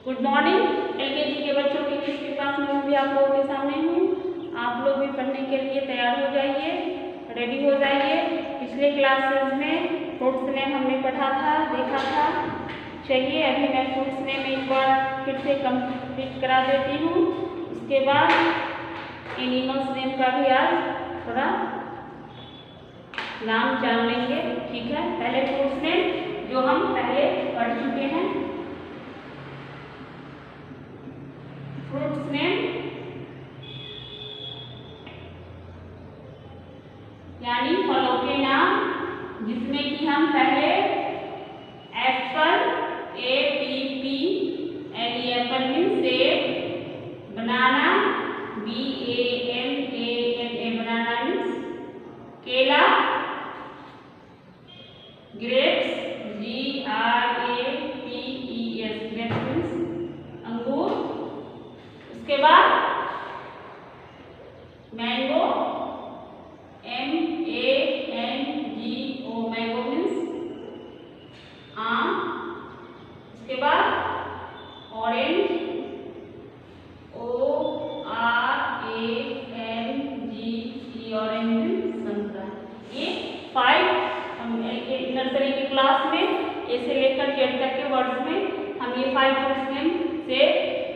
Good morning. LKG के बच्चों की पिछली क्लास में मैं भी आप लोगों के सामने हूँ। आप लोग भी पढ़ने के लिए तैयार हो जाइए, रेडी हो जाइए। पिछले क्लासेस में फ्रूट्स नेम हमने पढ़ा था, देखा था। चलिए अभी मैं फ्रूट्स नेम एक बार फिर से कंप्लीट करा देती हूँ। उसके बाद एनिमल्स नेम का भी आज थोड़ा नाम जान लेंगे, ठीक है। पहले फ्रूट्स नेम जो हम पहले पढ़ चुके हैं। फ्रूट्स नेम यानी फलों के नाम, जिसमें कि हम पहले एप्पल APPLE एप्पल मीन्स सेब, बनाना BANANA बनाना मीन्स केला, ग्रेप्स GRAPES ग्रेप्स मीन्स अंगूर। उसके बाद मैंगो MANGO मैंगो मीन्स आम। उसके बाद ऑरेंज ORANGE ऑरेंज मीन्स संतरा। ये 5 हम नर्सरी की क्लास में ए से लेकर जेड तक के वर्ड्स में हम ये 5 फ्रूट्स नेम से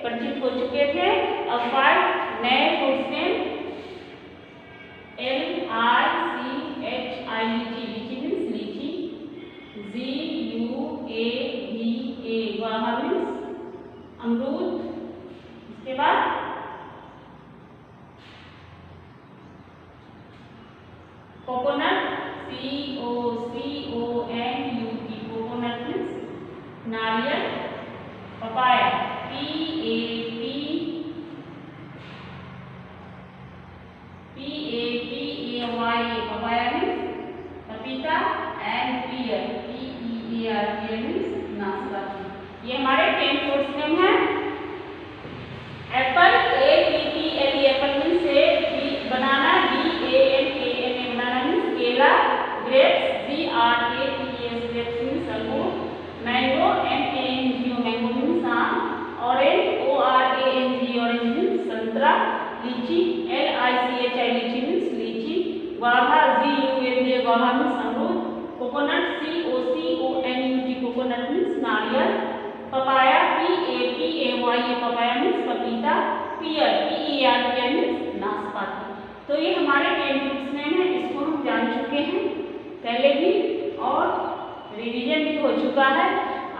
परिचित हो चुके थे। अब 5 नए फ्रूट्स नेम LICHI लीची मीन्स लीची, GUAVA गुआवा मीन्स अमरूद। उसके बाद कोकोनट COCONUT कोकोनट मीन्स नारियल। पपाया PAPAY पपाया मीन्स पपीता। एंड पियर PEAR मीन्स नाशपाती। ये हमारे 10 फ्रूट्स नेम हैं। एप्पल APPLE एप्पल मीन्स सेब, बनाना BANANA बनाना मीन्स केला, ग्रेप्स GRAPES ग्रेप्स मीन्स अंगूर, मैंगो MANGO मैंगो मीन्स आम, ऑरेंज ORANGE ऑरेंज मीन्स संतरा, लीची LICHI लीची मीन्स लीची, गुआवा GUAVA गुआवा मीन्स अमरूद, कोकोनट COCONUT कोकोनट मीन्स नारियल, पपाया PAPAY पपाया मीन्स पपीता, पियर PEAR मीन्स नाशपाती। तो ये हमारे 10 फ्रूट्स नेम है। इसको हम जान चुके हैं पहले भी और रिवीजन भी हो चुका है।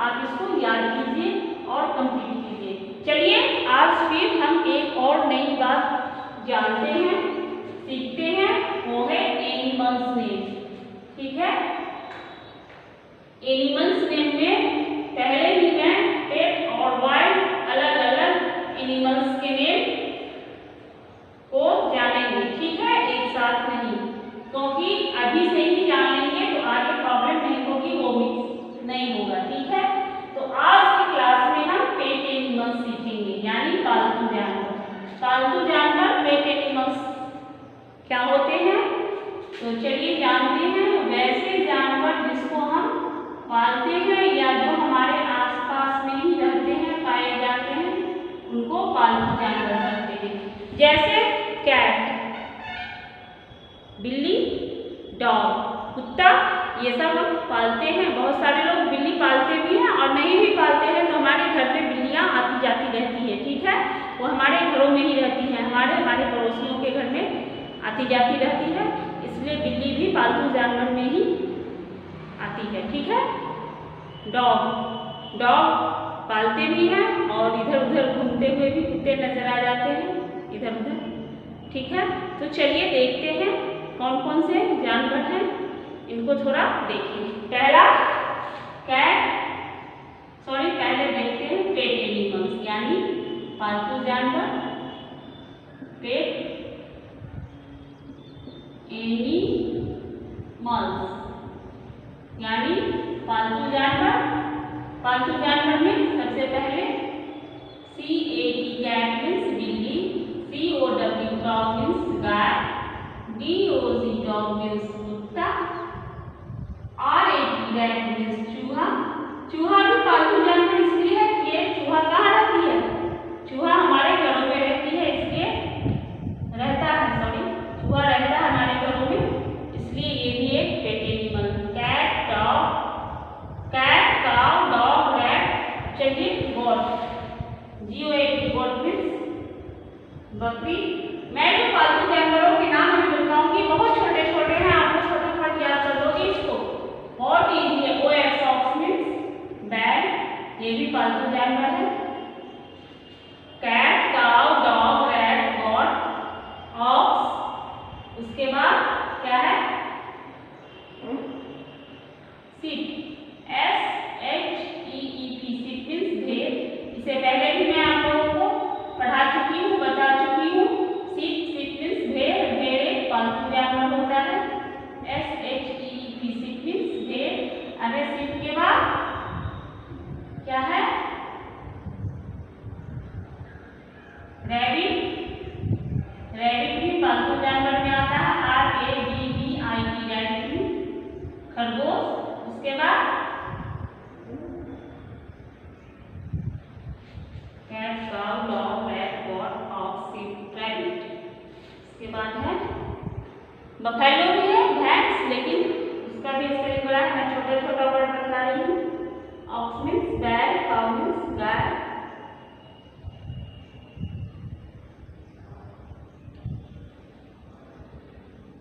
आप इसको याद कीजिए और कंप्लीट कीजिए। चलिए आज फिर हम एक और नई बात जानते हैं, सीखते हैं, वो है एनिमल्स नेम, ठीक है। एनिमल्स नेम में पहले ही मैं पेट और वाइल्ड अलग अलग एनिमल्स के नेम को जानेंगे, ठीक है, एक साथ नहीं, क्योंकि अभी से ही जान लेंगे तो आगे प्रॉब्लम नहीं होगी, वो मिक्स नहीं होगा, ठीक है। तो आज की क्लास में हम पेट एनिमल्स सीखेंगे, यानी पालतू जानवर। पालतू जानवर पेट एनिमल्स क्या होते हैं, तो चलिए जानते हैं। वैसे जानवर जिसको हम पालते हैं या जो हमारे आसपास में ही रहते हैं, पाए जाते हैं, उनको पालतू जानवर कहते हैं। जैसे कैट, बिल्ली, डॉग, कुत्ता, ये सब हम पालते हैं। बहुत सारे लोग बिल्ली पालते भी हैं और नहीं भी पालते हैं, तो हमारे घर में बिल्लियाँ आती जाती रहती है, ठीक है। वो हमारे घरों में ही रहती हैं, हमारे पड़ोसियों के घर में आती जाती रहती है, इसलिए बिल्ली भी पालतू जानवर में ही आती है, ठीक है। डॉग पालते भी हैं और इधर उधर घूमते हुए भी कुत्ते नजर आ जाते हैं इधर उधर, ठीक है। तो चलिए देखते हैं कौन कौन से जानवर हैं, इनको थोड़ा देखिए। पहला पहले देखते हैं पेट एनिमल्स यानी पालतू जानवर। पेट एनिमल्स यानी पालतू जानवर। पालतू जानवर में सबसे पहले CAT कैट मीन्स बिल्ली, COW कॉव मीन्स गाय, DOG डॉग मीन्स कुत्ता, RAT रैट मीन्स चूहा। चूहा भी पालतू जानवर इसलिए है कि ये चूहा कहाँ गॉट, GOAT गॉट मीन्स बकरी। मैं जो पालतू जानवरों के नाम अभी बताऊंगी बहुत छोटे छोटे हैं, आप लोग फटाफट याद कर लोगे इसको, बहुत ईजी है। OX ऑक्स मीन्स बैल, ये भी पालतू जानवर है। Cat, cow, dog, rat, goat, ox. उसके बाद क्या है? शीप, SHEEP, शीप मीन्स भेड़। इसे पहले भी मैं आप लोगों को पढ़ा चुकी हूँ, बता चुकी हूँ। शीप मीन्स भेड़, भेड़ एक पालतू जानवर होता है। SHEEP, शीप मीन्स भेड़। अरे शीप के बाद क्या है? रैबिट, रैबिट भी पालतू जानवर में आता है। RABBIT, रैबिट खरगोश। उसके बाद cat, cow, dog, rat, goat, ox, sheep, rabbit. उसके बाद है बफेलो भी है, भैंस, लेकिन उसका भी स्पेलिंग बड़ा है, मैं छोटा छोटा वर्ड बता रही हूँ। ऑक्स मीन्स बैल, काउ मीन्स गाय।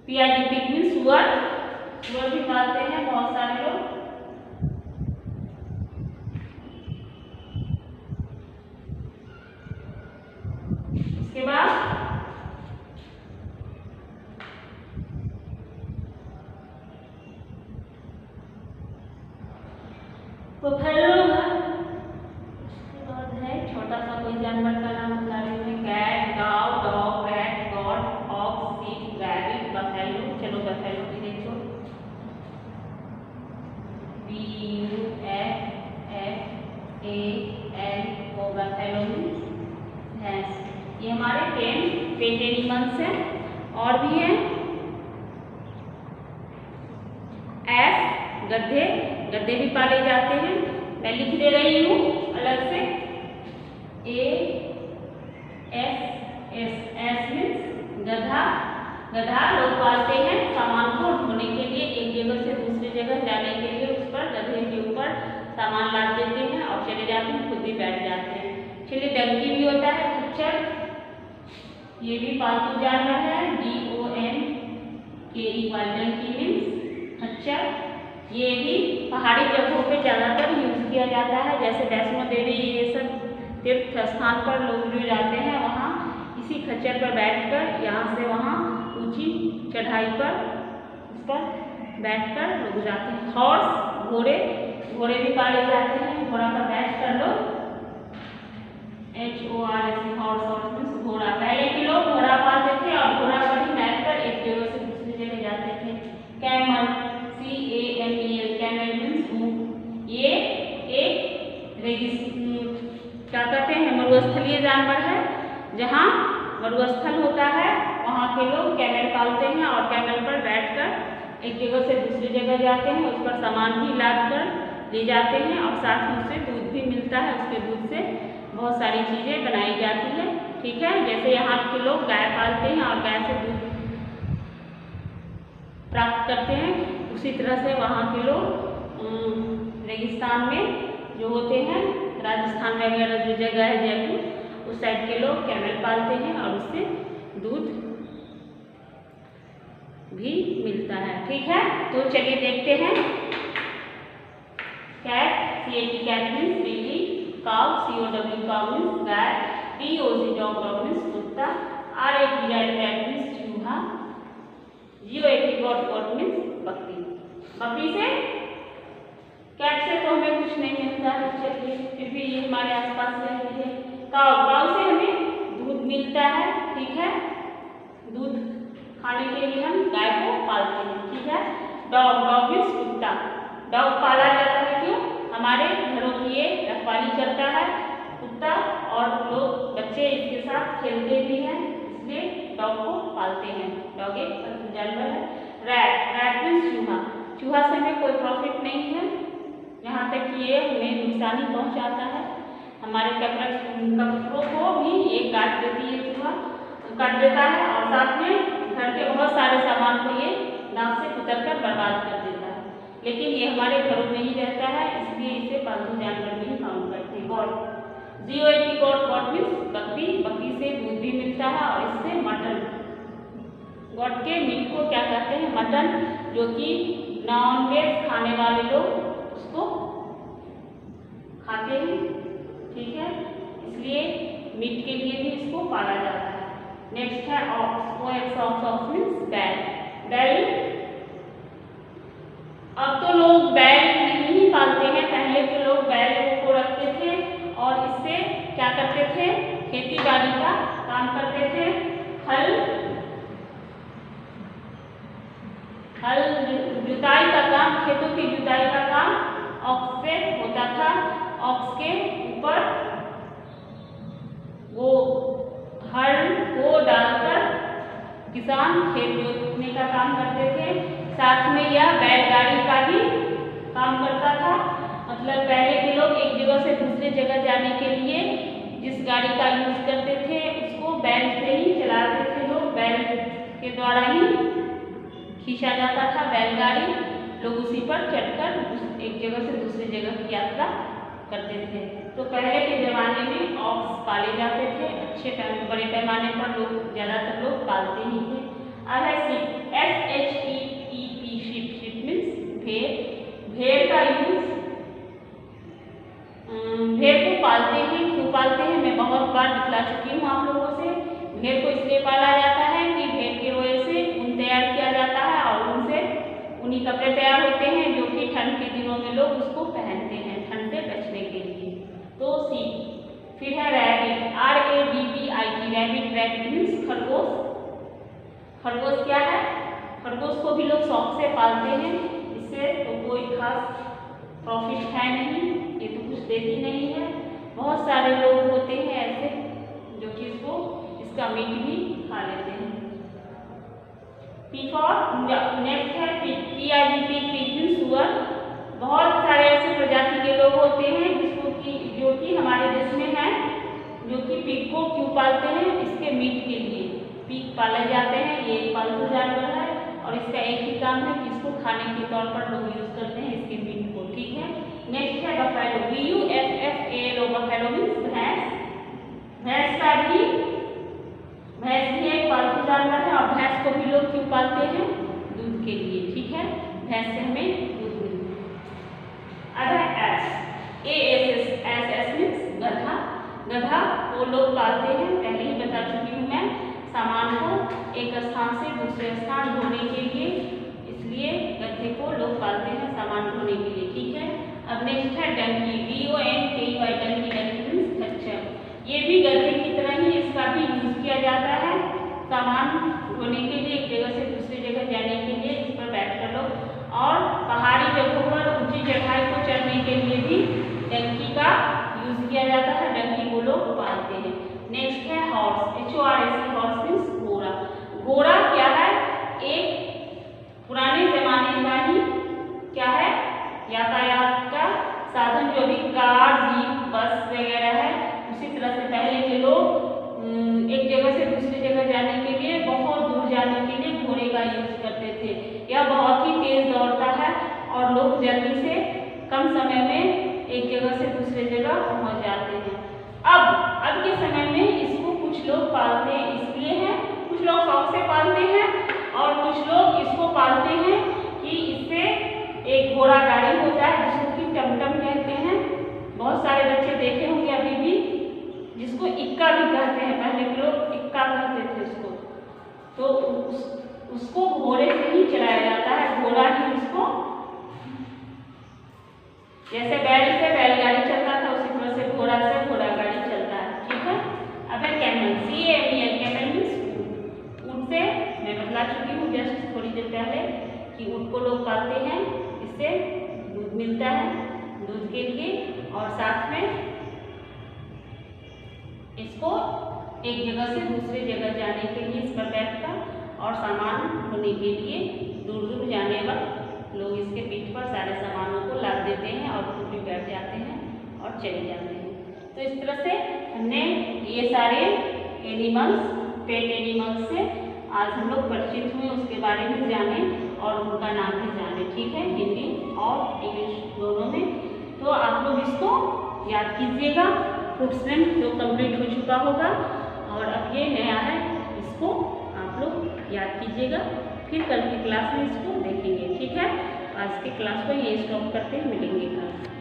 पियाजी पिग मीन्स सुअर, सुअर भी पालते हैं बहुत सारे लोग। उसके बाद बफेलो है। उसके बाद है छोटा सा कोई जानवर का नाम बता रही हूँ, cat, cow, dog, rat, goat, ox, sheep, rabbit, buffalo. चलो बफेलो भी देखो, BUFFALO, बफेलो मीन्स भैंस। ये हमारे 10 पेट एनिमल्स हैं। और भी हैं एस, गधे, गधे भी पाले जाते हैं। मैं लिख दे रही हूँ अलग से, ASS मीन्स गधा, गधा लोग पालते हैं सामान को ढोने के लिए, एक जगह से दूसरी जगह जाने के लिए उस पर गधे के ऊपर सामान लाद देते हैं और चले जाते हैं, खुद ही बैठ जाते हैं। चलिए डंकी भी होता है, खच्चर, ये भी पालतू जानवर है। DONKEY, डंकी मीन्स खच्चर। ये भी पहाड़ी जगहों पे ज़्यादातर यूज किया जाता है, जैसे वैष्णो देवी ये सब तीर्थ स्थान पर लोग जो जाते हैं वहाँ इसी खच्चर पर बैठकर यहाँ से वहाँ ऊंची चढ़ाई पर उस पर बैठकर लोग जाते हैं। हॉर्स, घोड़े, घोड़े भी पाले जाते हैं, घोड़ा पर बैठ कर लोग, HORS, हॉर्स मीन्स घोड़ा। पहले के लोग घोड़ा पालते थे और घोड़ा पर ही बैठकर एक जगह से दूसरी जगह जाते थे। कैमल, CAMEL, कैमल मीन्स ऊंट। ये एक क्या कहते हैं, मरुस्थलीय जानवर है। जहाँ मरुस्थल होता है वहाँ के लोग कैमल पालते हैं और कैमल पर बैठकर एक जगह से दूसरी जगह जाते हैं, उस पर सामान भी लाद कर ले जाते हैं और साथ में उससे दूध भी मिलता है। उसके दूध से बहुत सारी चीज़ें बनाई जाती है, ठीक है। जैसे यहाँ के लोग गाय पालते हैं और गाय से दूध प्राप्त करते हैं, उसी तरह से वहाँ के लोग रेगिस्तान में जो होते हैं, राजस्थान वगैरह जो जगह है जयपुर, उस साइड के लोग कैमल पालते हैं और उससे दूध भी मिलता है, ठीक है। तो चलिए देखते हैं। कैट, CAT कैट मीन्स बिल्ली। काउ, COW काउ मीन्स गाय। DOG डॉग, डॉग मीन्स कुत्ता। RAT रैट मीन्स चूहा। GOAT गॉट, गॉट मीन्स बकरी। बकरी से, कैट से तो हमें कुछ नहीं मिलता है, चलिए फिर भी ये हमारे आसपास रहती है। काउ, काउ से हमें दूध मिलता है, ठीक है। दूध खाने के लिए हम गाय को पालते हैं, ठीक है। डॉग, डॉग मीन्स कुत्ता। डॉग पाला जाता है क्यों? हमारे घरों की ये रखवाली करता है कुत्ता, और लोग बच्चे इसके साथ खेलते भी हैं, इसलिए डॉग को पालते हैं। डॉग एक जानवर है। रैट, रैट मीन्स चूहा। चूहा से हमें कोई प्रॉफिट नहीं है, यहाँ तक कि ये हमें नुकसान ही पहुँचाता है। हमारे कपड़ों को भी ये काट देती है, चूहा काट देता है, और साथ में घर के बहुत सारे सामान को ये दांत से कुतर कर बर्बाद कर देता है। लेकिन ये हमारे घरों में ही रहता है, इसलिए इसे पालतू जानवर भी काउंट करते हैं। गॉट, भी मिलता है, और इससे मटन, गोट के मीट को क्या कहते हैं, मटन, जो कि नॉन वेज खाने वाले लोग उसको खाते हैं, ठीक है, इसलिए मीट के लिए भी इसको पाला जाता है। नेक्स्ट है ऑक्स, ऑक्स मीन्स बैल। बैल, अब तो लोग बैल नहीं ही पालते हैं, पहले तो लोग बैल को रखते थे और इससे क्या करते थे, खेती बाड़ी का काम करते थे, हल जुताई का काम, खेतों की जुताई का काम ऑक्स से होता था। ऑक्स के ऊपर वो हल को डालकर किसान खेत जोतने का काम करते थे, साथ में यह बैलगाड़ी का भी काम करता था। मतलब पहले के लोग एक जगह से दूसरे जगह जाने के लिए जिस गाड़ी का यूज करते थे उसको बैल से ही चलाते थे, लोग बैल के द्वारा ही खींचा जाता था बैलगाड़ी, लोग उसी पर चढ़कर एक जगह से दूसरी जगह की यात्रा करते थे। तो पहले के ज़माने में ऑक्स पाले जाते थे, अच्छे बड़े पैमाने पर लोग ज़्यादातर लोग पालते ही थे। अब है sheep, SHEEP, sheep, sheep means भेड़। भेड़ का यूज, भेड़ को पालते हैं, क्यों पालते हैं मैं बहुत बार बतला चुकी हूँ आप लोगों से। भेड़ को इसलिए पाला जाता है कि भेड़ के रोए से ऊन तैयार किया जाता है और उनसे ऊनी कपड़े तैयार होते हैं, जो कि ठंड के दिनों में लोग उसको पहनते हैं ठंड से बचने के लिए। तो शीप। फिर है rabbit, RABBIT, rabbit. Rabbit means खरगोश। खरगोश क्या है, खरगोश को भी लोग शौक से पालते हैं, इससे तो कोई खास प्रॉफिट है नहीं, ये तो कुछ देती नहीं है। बहुत सारे लोग होते हैं ऐसे जो कि इसका मीट भी खा लेते हैं। नेक्स्ट है PIG, पिग मीन्स सुअर। बहुत सारे ऐसे प्रजाति के लोग होते हैं जो कि हमारे देश में हैं, जो कि पिग को क्यों पालते हैं, इसके मीट के लिए पिग पाले जाते हैं। ये एक पालतू जानवर है और इसका एक ही काम है कि इसको खाने के तौर पर लोग यूज करते हैं इसके मीट को, ठीक है। नेक्स्ट है बफेलो, BUFFALO, बफेलो मीन्स भैंस। भैंस भी एक पालतू जानवर है और भैंस को भी लोग क्यों पालते हैं, दूध के लिए, ठीक है, भैंस से हमें दूध मिलता है। अब है ASS मीन्स गधा। गधा को लोग पालते हैं, पहले ही बता चुकी हूँ मैं, सामान को एक स्थान से दूसरे स्थान ढोने के लिए, इसलिए गधे को लोग पालते हैं सामान ढोने के लिए, ठीक है। अब नेक्स्ट है डंकी, DONKEY, डंकी। डंकी मीन्स खच्चर। ये भी गधे की तरह ही इसका भी यूज किया जाता है सामान ढोने के लिए, एक जगह से दूसरी जगह जाने के लिए, इस पर बैठकर लोग, और पहाड़ी जगहों पर ऊंची चढ़ाई को चढ़ने के लिए भी डंकी का यूज किया जाता है, डंकी को लोग पालते हैं। नेक्स्ट है हॉर्स, HORS, हॉर्स मीन्स घोड़ा। घोड़ा क्या है, एक पुराने जमाने का ही क्या है, यातायात का साधन, जो भी कार, जीप, बस वगैरह है, उसी तरह से पहले के लोग एक जगह से दूसरी जगह जाने के लिए, बहुत दूर जाने के लिए घोड़े का यूज करते थे। यह बहुत ही तेज दौड़ता है और लोग जल्दी से कम समय में एक जगह से दूसरे जगह पहुंच जाते हैं। अब के समय में इसको कुछ लोग पालते हैं, इसलिए हैं, कुछ लोग शौक से पालते हैं और कुछ लोग इसको पालते हैं कि इससे एक घोड़ा गाड़ी होता है जिसको कि टमटम कहते हैं। बहुत सारे बच्चे देखे होंगे अभी भी, जिसको इक्का भी कहते हैं, पहले के लोग इक्का कहते थे उसको। तो उसको घोड़े से ही चलाया जाता है, घोड़ा ही उसको, जैसे बैल से बैलगाड़ी चलता था उसी तरह से घोड़ा से घोड़ा गाड़ी चलता है, ठीक है। अब है कैमल, CAMEL, कैमल मीन्स ऊँट से मैं बतला चुकी हूँ जस्ट थोड़ी देर पहले कि ऊँट को लोग पालते हैं, इससे दूध मिलता है, दूध के लिए, और साथ में इसको एक जगह से दूसरे जगह जाने के लिए इस पर बैठकर और सामान ढोने के लिए दूर दूर जाने वक्त लोग इसके पीठ पर सारे सामानों को लाद देते हैं और खुद भी बैठ जाते हैं और चले जाते हैं। तो इस तरह से हमने ये सारे एनिमल्स, पेट एनिमल्स से आज हम लोग परिचित हुए, उसके बारे में जाने और उनका नाम भी जाने, ठीक है, हिंदी और इंग्लिश दोनों में। तो आप लोग इसको याद कीजिएगा। फ्रूट्स नेम जो कंप्लीट हो चुका होगा और अब ये नया है, इसको आप लोग याद कीजिएगा, फिर कल की क्लास में इसको देखेंगे। ठीक है, आज की क्लास को यही स्टॉप करते हैं, मिलेंगे कल।